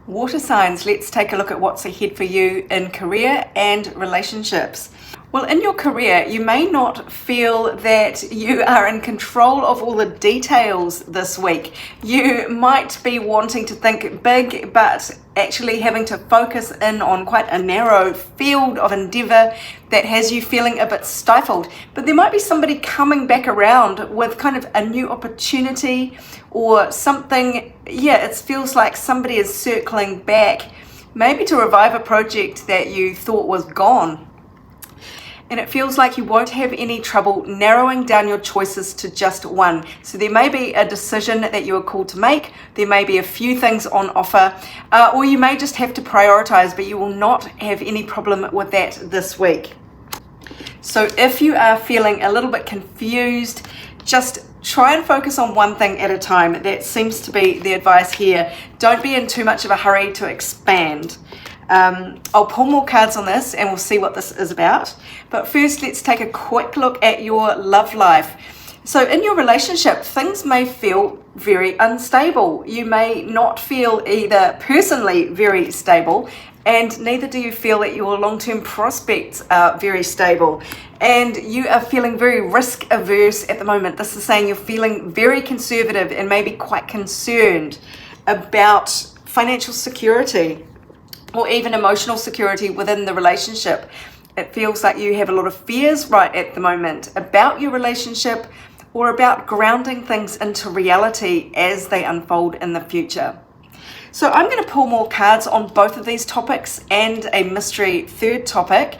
Water signs, let's take a look at what's ahead for you in career and relationships. Well, in your career, you may not feel that you are in control of all the details this week. You might be wanting to think big, but actually having to focus in on quite a narrow field of endeavor that has you feeling a bit stifled. But there might be somebody coming back around with kind of a new opportunity or something. Yeah, it feels like somebody is circling back, maybe to revive a project that you thought was gone. And it feels like you won't have any trouble narrowing down your choices to just one. So there may be a decision that you are called to make, there may be a few things on offer, or you may just have to prioritize, but you will not have any problem with that this week. So if you are feeling a little bit confused, just try and focus on one thing at a time. That seems to be the advice here. Don't be in too much of a hurry to expand. I'll pull more cards on this and we'll see what this is about. But first, let's take a quick look at your love life. So in your relationship, things may feel very unstable. You may not feel either personally very stable, and neither do you feel that your long-term prospects are very stable. And you are feeling very risk averse at the moment. This is saying you're feeling very conservative and maybe quite concerned about financial security or even emotional security within the relationship. It feels like you have a lot of fears right at the moment about your relationship or about grounding things into reality as they unfold in the future. So I'm going to pull more cards on both of these topics and a mystery third topic.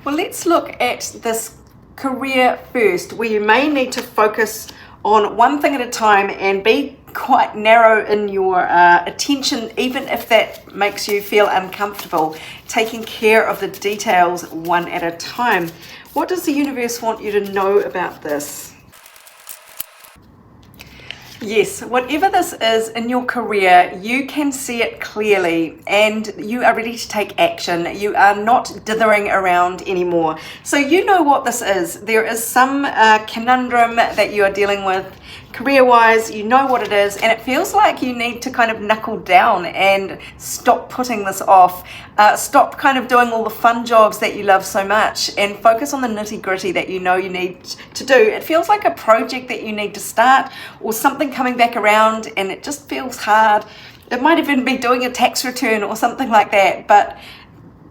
Well, let's look at this career first, where you may need to focus on one thing at a time and be quite narrow in your attention, even if that makes you feel uncomfortable, taking care of the details one at a time. What does the universe want you to know about this? Yes, whatever this is in your career, you can see it clearly and you are ready to take action. You are not dithering around anymore. So you know what this is. There is some conundrum that you are dealing with career-wise. You know what it is, and it feels like you need to kind of knuckle down and stop putting this off. Stop kind of doing all the fun jobs that you love so much and focus on the nitty-gritty that you know you need to do. It feels like a project that you need to start or something coming back around and it just feels hard. It might even be doing a tax return or something like that, but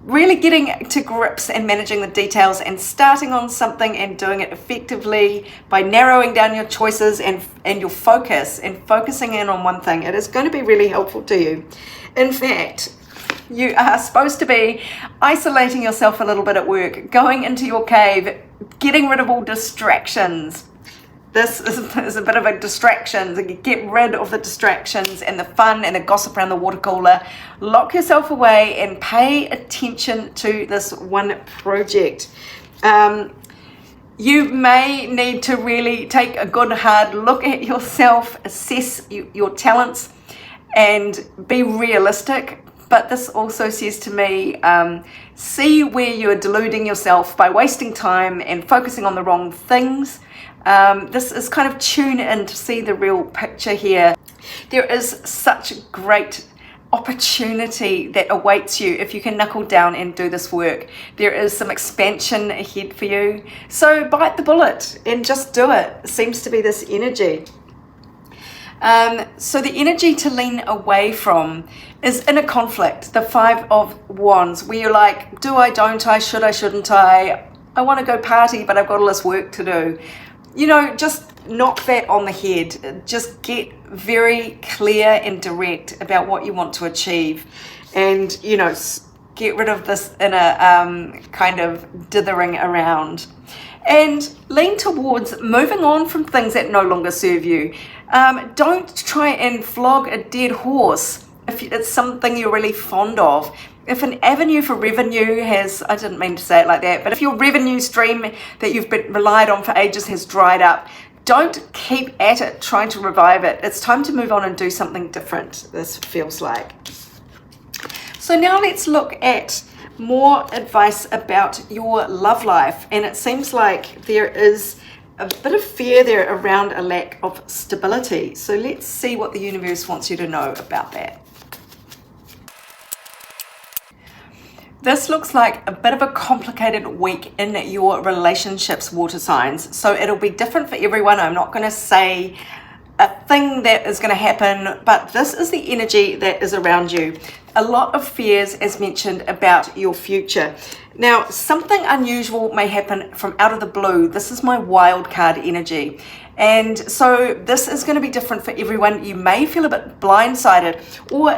really getting to grips and managing the details and starting on something and doing it effectively by narrowing down your choices and your focus and focusing in on one thing. It is going to be really helpful to you. In fact, you are supposed to be isolating yourself a little bit at work, going into your cave, getting rid of all distractions. This is a bit of a distraction. Get rid of the distractions and the fun and the gossip around the water cooler. Lock yourself away and pay attention to this one project. You may need to really take a good hard look at yourself, assess your talents, and be realistic. But this also says to me, see where you're deluding yourself by wasting time and focusing on the wrong things. This is kind of tune in to see the real picture here. There is such great opportunity that awaits you if you can knuckle down and do this work. There is some expansion ahead for you. So bite the bullet and just do it. Seems to be this energy. So the energy to lean away from is in a conflict, the 5 of Wands, where you're like, do I, don't I, should I, shouldn't I want to go party, but I've got all this work to do. You know, just knock that on the head. Just get very clear and direct about what you want to achieve. And, you know, get rid of this inner kind of dithering around. And lean towards moving on from things that no longer serve you. Don't try and flog a dead horse if it's something you're really fond of. If an avenue for revenue has, I didn't mean to say it like that, but if your revenue stream that you've been relied on for ages has dried up, don't keep at it trying to revive it. It's time to move on and do something different, this feels like. So now let's look at more advice about your love life. And it seems like there is a bit of fear there around a lack of stability. So let's see what the universe wants you to know about that. This looks like a bit of a complicated week in your relationships, water signs. So it'll be different for everyone. I'm not going to say a thing that is going to happen, but this is the energy that is around you. A lot of fears, as mentioned, about your future. Now, something unusual may happen from out of the blue. This is my wild card energy. And so this is going to be different for everyone. You may feel a bit blindsided, or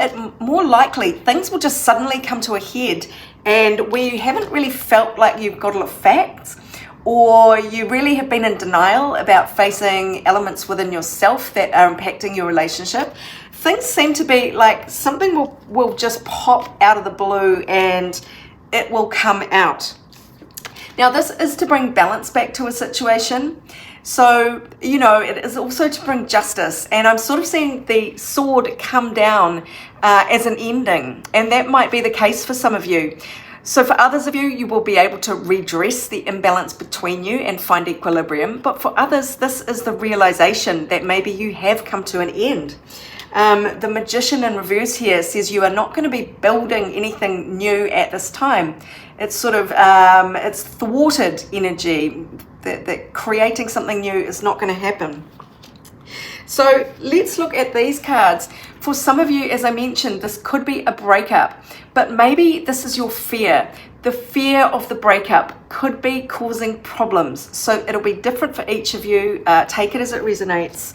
more likely things will just suddenly come to a head and where you haven't really felt like you've got a lot of facts, or you really have been in denial about facing elements within yourself that are impacting your relationship. Things seem to be like something will just pop out of the blue and it will come out. Now, this is to bring balance back to a situation. So, it is also to bring justice. And I'm sort of seeing the sword come down as an ending. And that might be the case for some of you. So for others of you, you will be able to redress the imbalance between you and find equilibrium. But for others, this is the realization that maybe you have come to an end. The Magician in reverse here says you are not going to be building anything new at this time. It's sort of, it's thwarted energy, that creating something new is not going to happen. So let's look at these cards. For some of you, as I mentioned, this could be a breakup, but maybe this is your fear. The fear of the breakup could be causing problems. So it'll be different for each of you. Take it as it resonates.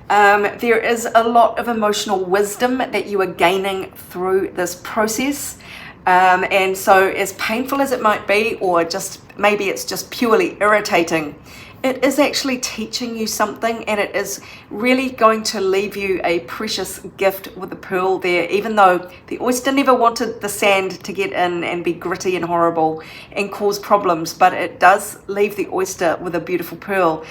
There is a lot of emotional wisdom that you are gaining through this process. And so as painful as it might be, or just maybe it's just purely irritating, it is actually teaching you something, and it is really going to leave you a precious gift with the pearl there, even though the oyster never wanted the sand to get in and be gritty and horrible and cause problems, but it does leave the oyster with a beautiful pearl.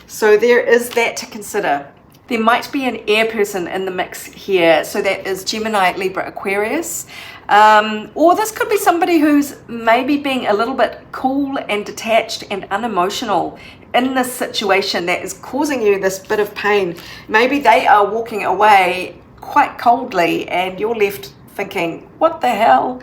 So there is that to consider. There might be an air person in the mix here, so that is Gemini, Libra, Aquarius. Or this could be somebody who's maybe being a little bit cool and detached and unemotional in this situation that is causing you this bit of pain. Maybe they are walking away quite coldly and you're left thinking, what the hell?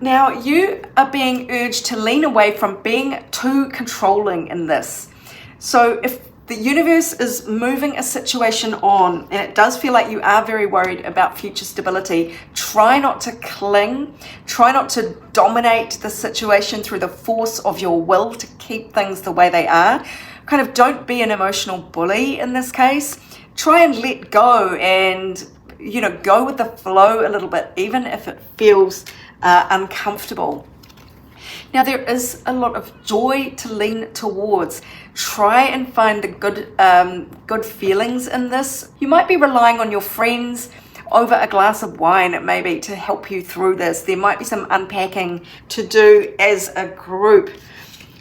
Now, you are being urged to lean away from being too controlling in this. So if the universe is moving a situation on, and it does feel like you are very worried about future stability, try not to cling, try not to dominate the situation through the force of your will to keep things the way they are. Kind of don't be an emotional bully in this case. Try and let go and, go with the flow a little bit, even if it feels uncomfortable. Now, there is a lot of joy to lean towards. Try and find the good feelings in this. You might be relying on your friends over a glass of wine, maybe, to help you through this. There might be some unpacking to do as a group.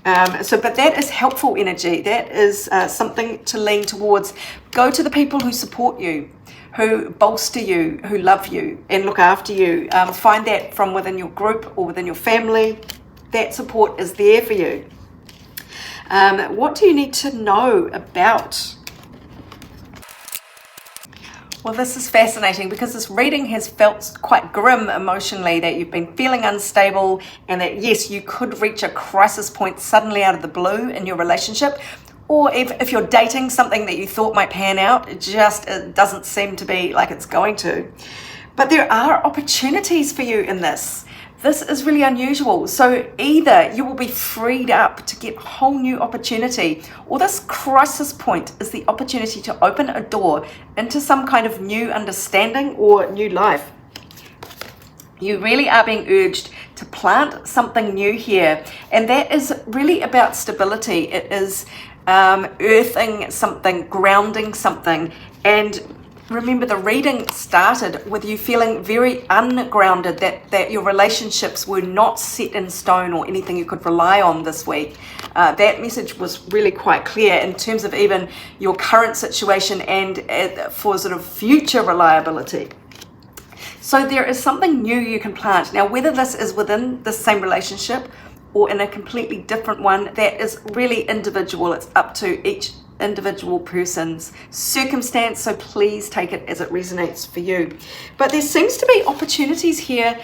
But that is helpful energy. That is something to lean towards. Go to the people who support you, who bolster you, who love you and look after you. Find that from within your group or within your family. That support is there for you. What do you need to know about? Well, this is fascinating because this reading has felt quite grim emotionally, that you've been feeling unstable and that, yes, you could reach a crisis point suddenly out of the blue in your relationship. Or if you're dating something that you thought might pan out, it doesn't seem to be like it's going to. But there are opportunities for you in this. This is really unusual. So either you will be freed up to get a whole new opportunity, or this crisis point is the opportunity to open a door into some kind of new understanding or new life. You really are being urged to plant something new here. And that is really about stability. It is earthing something, grounding something. And remember, the reading started with you feeling very ungrounded, that your relationships were not set in stone or anything you could rely on this week. That message was really quite clear in terms of even your current situation and for sort of future reliability. So there is something new you can plant. Now, whether this is within the same relationship or in a completely different one, that is really individual. It's up to each individual person's circumstance, so please take it as it resonates for you. But there seems to be opportunities here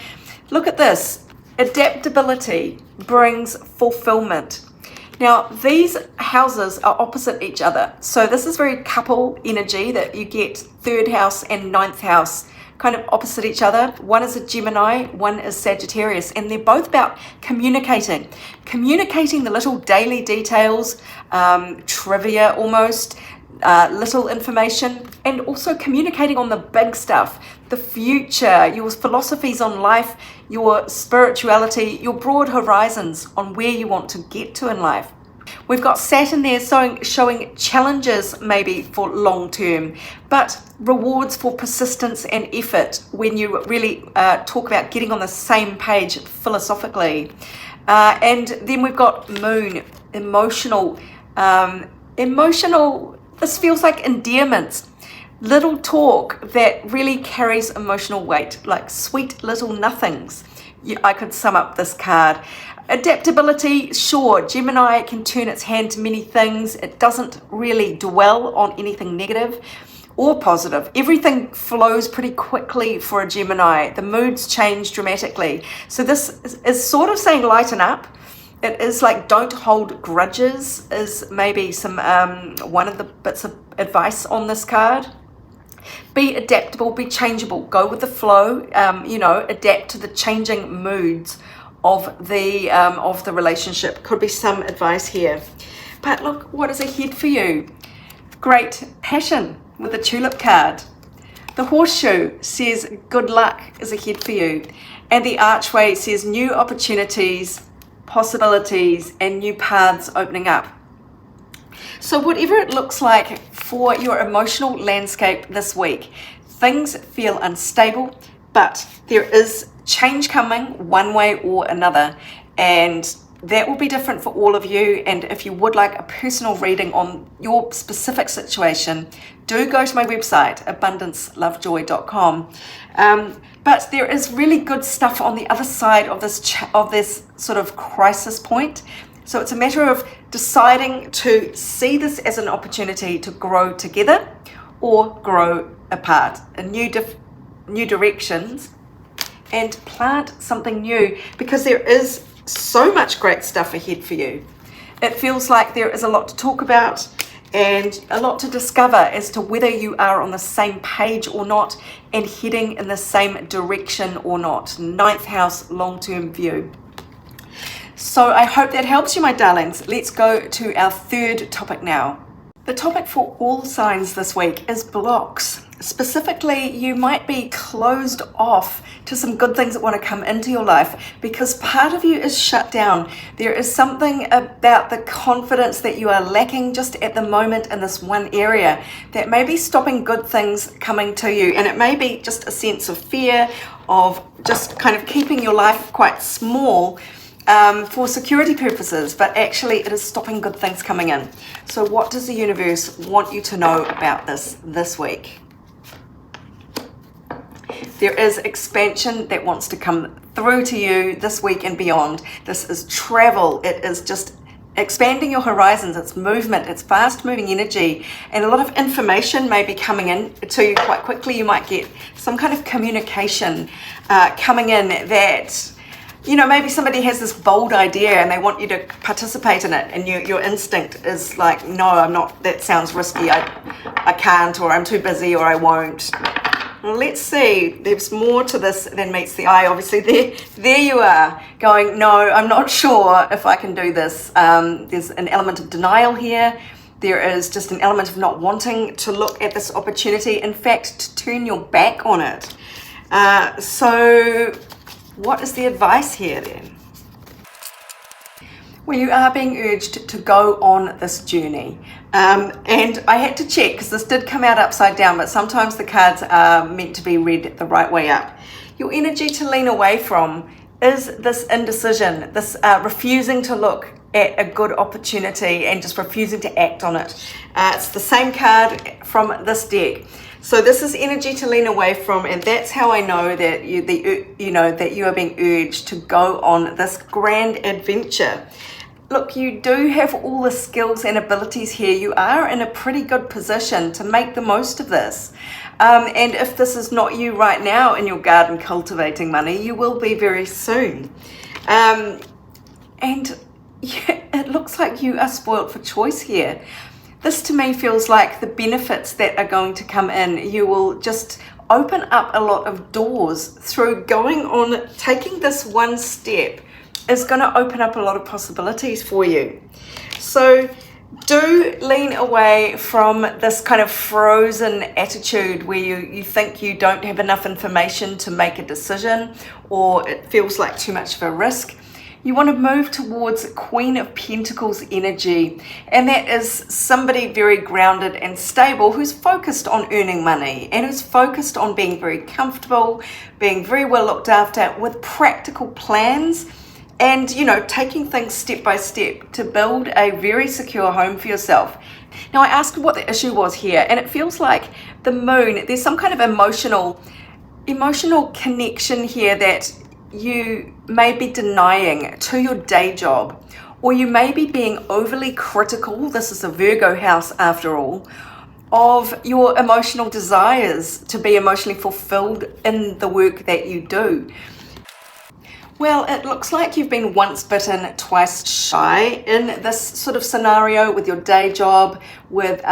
Look at this. Adaptability brings fulfillment. Now, these houses are opposite each other. So this is very couple energy that you get 3rd house and 9th house kind of opposite each other. One is a Gemini, one is Sagittarius, and they're both about communicating the little daily details, trivia almost, little information, and also communicating on the big stuff, the future, your philosophies on life, your spirituality, your broad horizons on where you want to get to in life. We've got Saturn there showing challenges maybe for long term, but rewards for persistence and effort when you really talk about getting on the same page philosophically. And then we've got Moon, emotional, this feels like endearments, little talk that really carries emotional weight, like sweet little nothings. I could sum up this card. Adaptability, sure, Gemini can turn its hand to many things. It doesn't really dwell on anything negative or positive. Everything flows pretty quickly for a Gemini. The moods change dramatically. So this is sort of saying lighten up. It is like don't hold grudges is maybe some one of the bits of advice on this card. Be adaptable, be changeable, go with the flow, adapt to the changing moods of the relationship. Could be some advice here. But look what is ahead for you. Great passion with the tulip card. The horseshoe says good luck is ahead for you. And the archway says new opportunities, possibilities, and new paths opening up. So whatever it looks like for your emotional landscape this week, things feel unstable, but there is change coming one way or another, and that will be different for all of you. And if you would like a personal reading on your specific situation, do go to my website, abundancelovejoy.com. But there is really good stuff on the other side of this sort of crisis point. So it's a matter of deciding to see this as an opportunity to grow together or grow apart in new directions, and plant something new, because there is so much great stuff ahead for you. It feels like there is a lot to talk about and a lot to discover as to whether you are on the same page or not and heading in the same direction or not. 9th house long-term view. So I hope that helps you, my darlings. Let's go to our third topic now. The topic for all signs this week is blocks. Specifically, you might be closed off to some good things that want to come into your life because part of you is shut down. There is something about the confidence that you are lacking just at the moment in this one area that may be stopping good things coming to you. And it may be just a sense of fear of just kind of keeping your life quite small for security purposes, but actually it is stopping good things coming in. So what does the universe want you to know about this week? There is expansion that wants to come through to you this week and beyond. This is travel. It is just expanding your horizons. It's movement. It's fast moving energy, and a lot of information may be coming in to you quite quickly. You might get some kind of communication coming in that, maybe somebody has this bold idea and they want you to participate in it, and your instinct is like, no, I'm not, that sounds risky, I can't, or I'm too busy, or I won't. Well, let's see, there's more to this than meets the eye. Obviously there you are going, no, I'm not sure if I can do this. There's an element of denial here. There is just an element of not wanting to look at this opportunity, in fact, to turn your back on it. So what is the advice here then? Well, you are being urged to go on this journey. And I had to check because this did come out upside down, but sometimes the cards are meant to be read the right way up. Your energy to lean away from is this indecision, this refusing to look at a good opportunity and just refusing to act on it. It's the same card from this deck. So this is energy to lean away from, and that's how I know that that you are being urged to go on this grand adventure. Look, you do have all the skills and abilities here. You are in a pretty good position to make the most of this. And if this is not you right now in your garden cultivating money, you will be very soon. And yeah, it looks like you are spoilt for choice here. This to me feels like the benefits that are going to come in. You will just open up a lot of doors through taking this one step is going to open up a lot of possibilities for you. So do lean away from this kind of frozen attitude where you think you don't have enough information to make a decision, or it feels like too much of a risk. You want to move towards Queen of Pentacles energy, and that is somebody very grounded and stable who's focused on earning money and who's focused on being very comfortable, being very well looked after with practical plans, and taking things step by step to build a very secure home for yourself. Now, I asked what the issue was here, and it feels like the moon, there's some kind of emotional connection here that you may be denying to your day job, or you may be being overly critical, this is a Virgo house after all, of your emotional desires to be emotionally fulfilled in the work that you do. Well, it looks like you've been once bitten, twice shy in this sort of scenario with your day job, with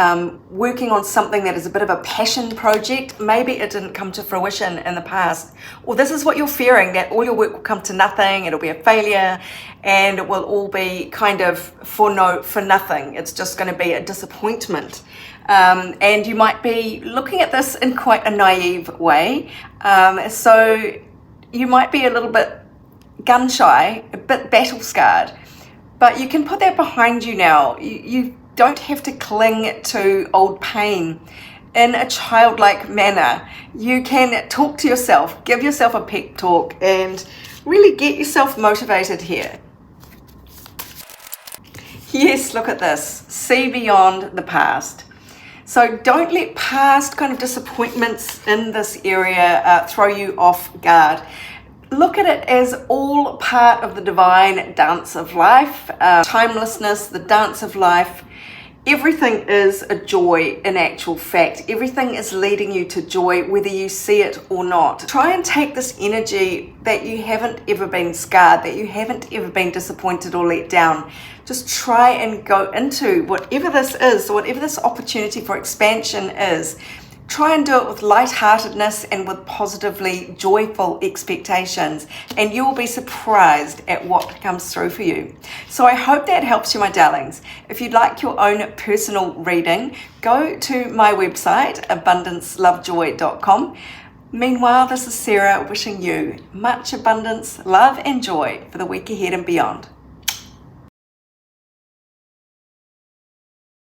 working on something that is a bit of a passion project. Maybe it didn't come to fruition in the past. Or this is what you're fearing, that all your work will come to nothing, it'll be a failure, and it will all be kind of for nothing. It's just going to be a disappointment. And you might be looking at this in quite a naive way. So you might be a little bit gun shy, a bit battle scarred, but you can put that behind you now. You don't have to cling to old pain in a childlike manner. You can talk to yourself, give yourself a pep talk, and really get yourself motivated here. Yes, look at this. See beyond the past. So don't let past kind of disappointments in this area throw you off guard. Look at it as all part of the divine dance of life, timelessness, the dance of life. Everything is a joy in actual fact. Everything is leading you to joy, whether you see it or not. Try and take this energy that you haven't ever been scarred, that you haven't ever been disappointed or let down. Just try and go into whatever this is, whatever this opportunity for expansion is. Try and do it with lightheartedness and with positively joyful expectations, and you will be surprised at what comes through for you. So I hope that helps you, my darlings. If you'd like your own personal reading, go to my website, abundancelovejoy.com. Meanwhile, this is Sarah wishing you much abundance, love and joy for the week ahead and beyond.